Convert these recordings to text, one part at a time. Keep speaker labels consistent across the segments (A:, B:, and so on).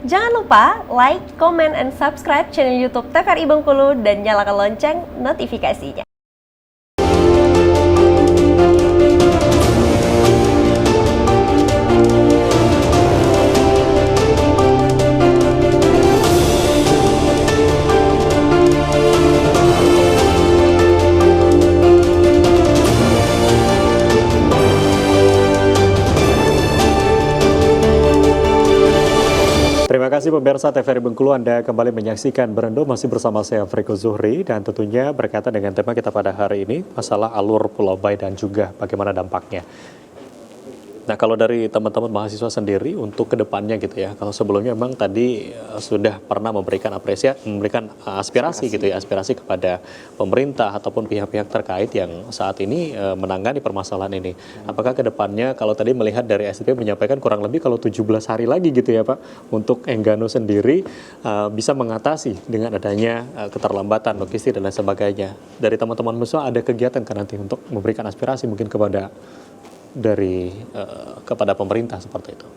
A: Jangan lupa like, comment, and subscribe channel YouTube TVRI Bengkulu dan nyalakan lonceng notifikasinya.
B: Terima kasih pemirsa TVRI Bengkulu, Anda kembali menyaksikan Berendo masih bersama saya Friko Zuhri, dan tentunya berkaitan dengan tema kita pada hari ini, masalah alur Pulau Bayi dan juga bagaimana dampaknya. Nah, kalau dari teman-teman mahasiswa sendiri untuk kedepannya gitu ya, kalau sebelumnya memang tadi sudah pernah memberikan aspirasi gitu ya, aspirasi kepada pemerintah ataupun pihak-pihak terkait yang saat ini menangani permasalahan ini. Apakah kedepannya kalau tadi melihat dari SDP menyampaikan kurang lebih kalau 17 hari lagi gitu ya Pak, untuk Enggano sendiri bisa mengatasi dengan adanya keterlambatan logistik dan lain sebagainya. Dari teman-teman mahasiswa ada kegiatan kan nanti untuk memberikan aspirasi mungkin kepada kepada pemerintah seperti itu?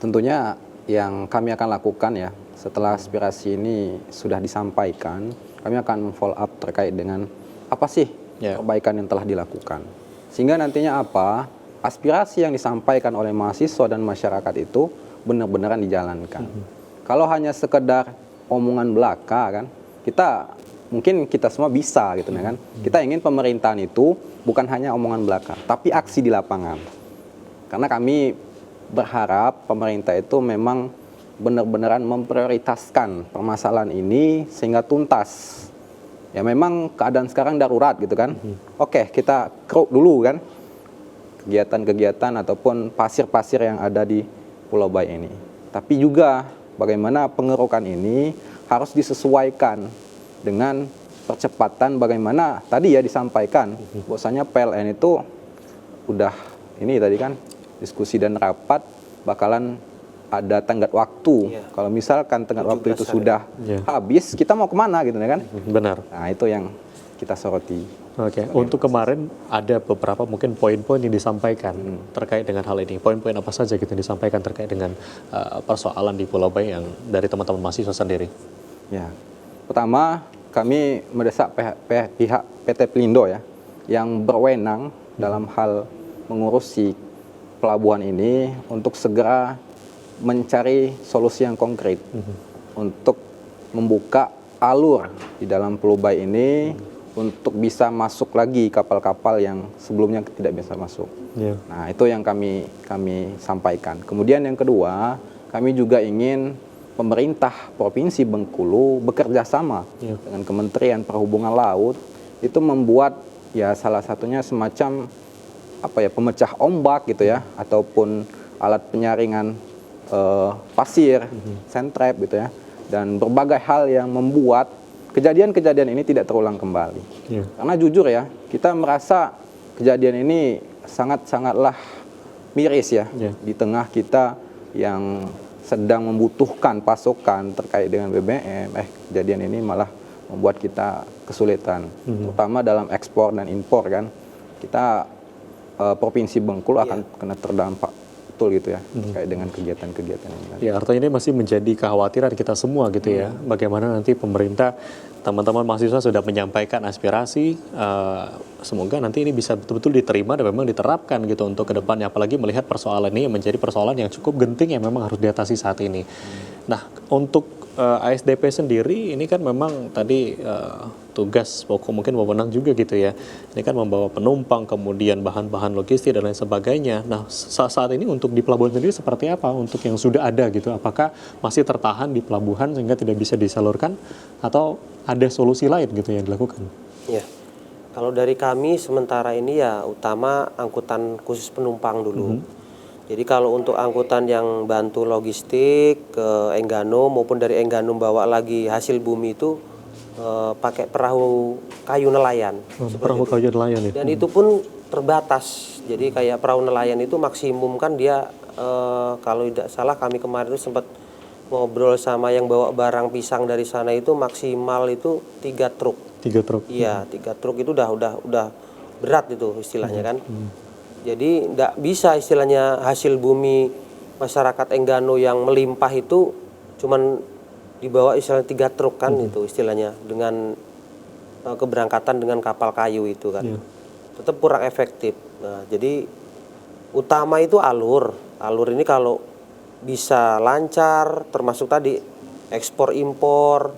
C: Tentunya yang kami akan lakukan ya, setelah aspirasi ini sudah disampaikan, kami akan follow up terkait dengan apa sih perbaikan yang telah dilakukan. Sehingga nantinya apa, aspirasi yang disampaikan oleh mahasiswa dan masyarakat itu benar-benar dijalankan. Kalau hanya sekedar omongan belaka kan, mungkin kita semua bisa gitu kan. Kita ingin pemerintahan itu bukan hanya omongan belaka, tapi aksi di lapangan. Karena kami berharap pemerintah itu memang benar-benar memprioritaskan permasalahan ini sehingga tuntas. Ya memang keadaan sekarang darurat gitu kan. Oke, kita keruk dulu kan kegiatan-kegiatan ataupun pasir-pasir yang ada di Pulau Bayi ini. Tapi juga bagaimana pengerukan ini harus disesuaikan dengan percepatan bagaimana tadi ya disampaikan bahwasanya PLN itu udah ini tadi kan diskusi dan rapat bakalan ada tenggat waktu. Kalau misalkan tenggat waktu itu sudah habis, kita mau kemana gitu kan?
B: Benar.
C: Nah itu yang kita soroti.
B: Oke, untuk kemarin ada beberapa mungkin poin-poin yang disampaikan terkait dengan hal ini. Poin-poin apa saja gitu yang disampaikan terkait dengan persoalan di Pulau Bayi yang dari teman-teman mahasiswa sendiri?
C: Ya, pertama kami mendesak pihak PT Pelindo ya, yang berwenang dalam hal mengurusi pelabuhan ini untuk segera mencari solusi yang konkret untuk membuka alur di dalam Pulau Bayi ini untuk bisa masuk lagi kapal-kapal yang sebelumnya tidak bisa masuk. Nah itu yang kami sampaikan. Kemudian yang kedua, kami juga ingin pemerintah Provinsi Bengkulu bekerja sama dengan Kementerian Perhubungan Laut itu membuat ya salah satunya semacam pemecah ombak gitu ya, ataupun alat penyaringan pasir, sand trap gitu ya, dan berbagai hal yang membuat kejadian-kejadian ini tidak terulang kembali. Karena jujur ya, kita merasa kejadian ini sangat-sangatlah miris ya di tengah kita yang sedang membutuhkan pasokan terkait dengan BBM, kejadian ini malah membuat kita kesulitan, terutama dalam ekspor dan impor kan. Kita Provinsi Bengkulu akan kena terdampak betul gitu ya terkait dengan kegiatan-kegiatan ini.
B: Ya artinya ini masih menjadi kekhawatiran kita semua gitu ya, bagaimana nanti pemerintah, teman-teman mahasiswa sudah menyampaikan aspirasi, semoga nanti ini bisa betul-betul diterima dan memang diterapkan gitu untuk kedepannya, apalagi melihat persoalan ini yang menjadi persoalan yang cukup genting yang memang harus diatasi saat ini. Nah untuk ASDP sendiri ini kan memang tadi tugas pokok mungkin wewenang juga gitu ya, ini kan membawa penumpang kemudian bahan-bahan logistik dan lain sebagainya. Nah saat ini untuk di pelabuhan sendiri seperti apa untuk yang sudah ada gitu, apakah masih tertahan di pelabuhan sehingga tidak bisa disalurkan atau ada solusi lain gitu yang dilakukan?
D: Ya, kalau dari kami sementara ini ya utama angkutan khusus penumpang dulu. Jadi kalau untuk angkutan yang bantu logistik ke Enggano maupun dari Enggano bawa lagi hasil bumi itu pakai perahu kayu nelayan.
B: Perahu kayu nelayan itu.
D: Dan itu pun terbatas. Jadi kayak perahu nelayan itu maksimum kan dia kalau tidak salah kami kemarin itu sempat ngobrol sama yang bawa barang pisang dari sana itu maksimal itu 3 truk.
B: 3 truk.
D: Iya, 3 truk itu udah berat itu istilahnya kan. Jadi tidak bisa istilahnya hasil bumi masyarakat Enggano yang melimpah itu cuman dibawa istilahnya 3 truk kan itu istilahnya dengan keberangkatan dengan kapal kayu itu kan. Tetap kurang efektif. Nah, jadi utama itu alur. Alur ini kalau bisa lancar, termasuk tadi ekspor impor,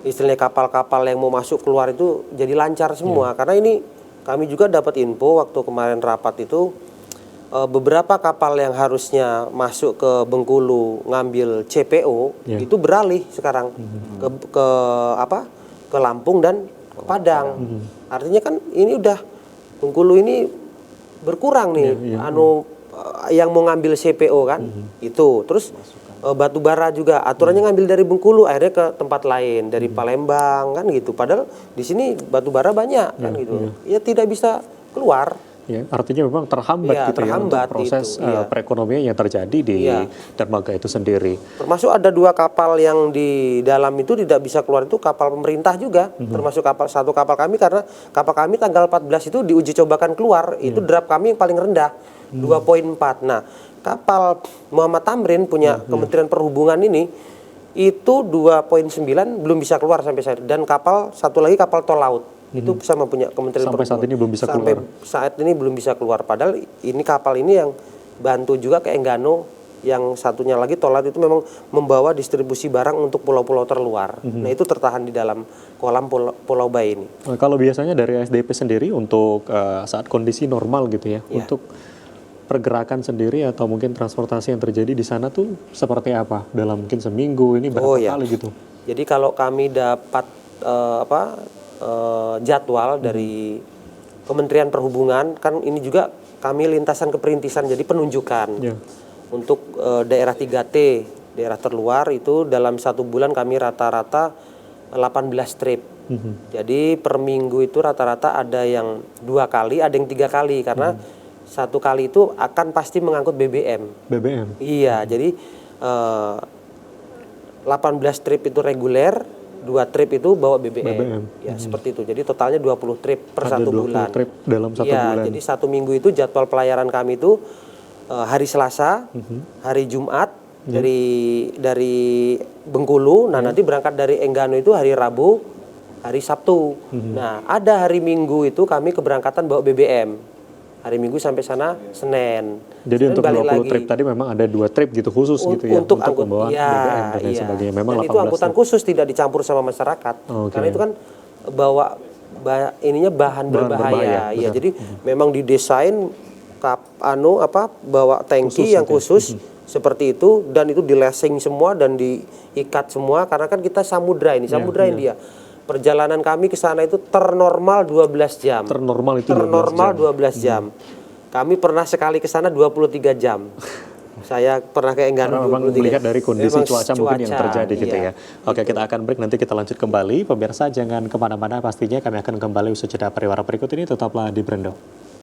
D: istilahnya kapal-kapal yang mau masuk keluar itu jadi lancar semua. Karena ini kami juga dapat info waktu kemarin rapat itu beberapa kapal yang harusnya masuk ke Bengkulu ngambil CPO itu beralih sekarang ke Lampung dan ke Padang. Artinya kan ini udah Bengkulu ini berkurang nih yang mau ngambil CPO kan itu. Terus batu bara juga aturannya ngambil dari Bengkulu akhirnya ke tempat lain dari Palembang kan gitu. Padahal di sini batu bara banyak kan gitu. Ya tidak bisa keluar.
B: Ya, artinya memang terhambat gitu
D: terhambat
B: ya untuk proses perekonomian yang terjadi di dermaga itu sendiri.
D: Termasuk ada 2 kapal yang di dalam itu tidak bisa keluar, itu kapal pemerintah juga, termasuk satu kapal kami, karena kapal kami tanggal 14 itu diuji cobakan keluar, itu draft kami yang paling rendah 2.4. Nah, kapal Muhammad Tamrin punya Kementerian Perhubungan ini itu 2.9 belum bisa keluar sampai saat, dan satu lagi kapal tol laut itu sama punya Kementerian
B: Perhubungan. Saat ini belum bisa keluar.
D: Saat ini belum bisa keluar. Padahal ini kapal ini yang bantu juga ke Enggano, yang satunya lagi tol laut itu memang membawa distribusi barang untuk pulau-pulau terluar. Nah itu tertahan di dalam kolam Pulau Bayi ini.
B: Nah, kalau biasanya dari SDP sendiri untuk saat kondisi normal gitu ya, untuk pergerakan sendiri atau mungkin transportasi yang terjadi di sana tuh seperti apa? Dalam mungkin seminggu ini berapa kali gitu?
D: Jadi kalau kami dapat jadwal dari Kementerian Perhubungan, kan ini juga kami lintasan keperintisan, jadi penunjukan untuk daerah 3T, daerah terluar itu dalam 1 bulan kami rata-rata 18 trip. Jadi per minggu itu rata-rata ada yang 2 kali, ada yang 3 kali, karena 1 kali itu akan pasti mengangkut BBM. Iya, jadi 18 trip itu reguler, 2 trip itu bawa BBM. Ya, seperti itu. Jadi totalnya 20 trip per 1 bulan.
B: 20 trip dalam 1 bulan.
D: Jadi 1 minggu itu jadwal pelayaran kami itu hari Selasa, hari Jumat dari Bengkulu. Nah, nanti berangkat dari Enggano itu hari Rabu, hari Sabtu. Nah, ada hari Minggu itu kami keberangkatan bawa BBM. Hari Minggu sampai sana Senin.
B: Jadi
D: Senin
B: untuk 20 trip tadi memang ada 2 trip gitu khusus gitu ya untuk membawa BBM dan lain sebagainya. Memang
D: dan itu angkutan khusus, tidak dicampur sama masyarakat. Karena itu kan bawa bahan berbahaya. Ya, jadi memang didesain bawa tangki yang khusus seperti itu, dan itu dilesing semua dan diikat semua, karena kan kita samudra India. Perjalanan kami ke sana itu ternormal 12 jam.
B: Ternormal
D: 12 jam. Kami pernah sekali ke sana 23 jam. Saya pernah ke Enggano 23.
B: Memang melihat dari kondisi cuaca mungkin yang terjadi gitu ya. Oke, kita akan break, nanti kita lanjut kembali. Pemirsa jangan kemana-mana, pastinya kami akan kembali usai jeda pariwara berikut ini, tetaplah di Brendo.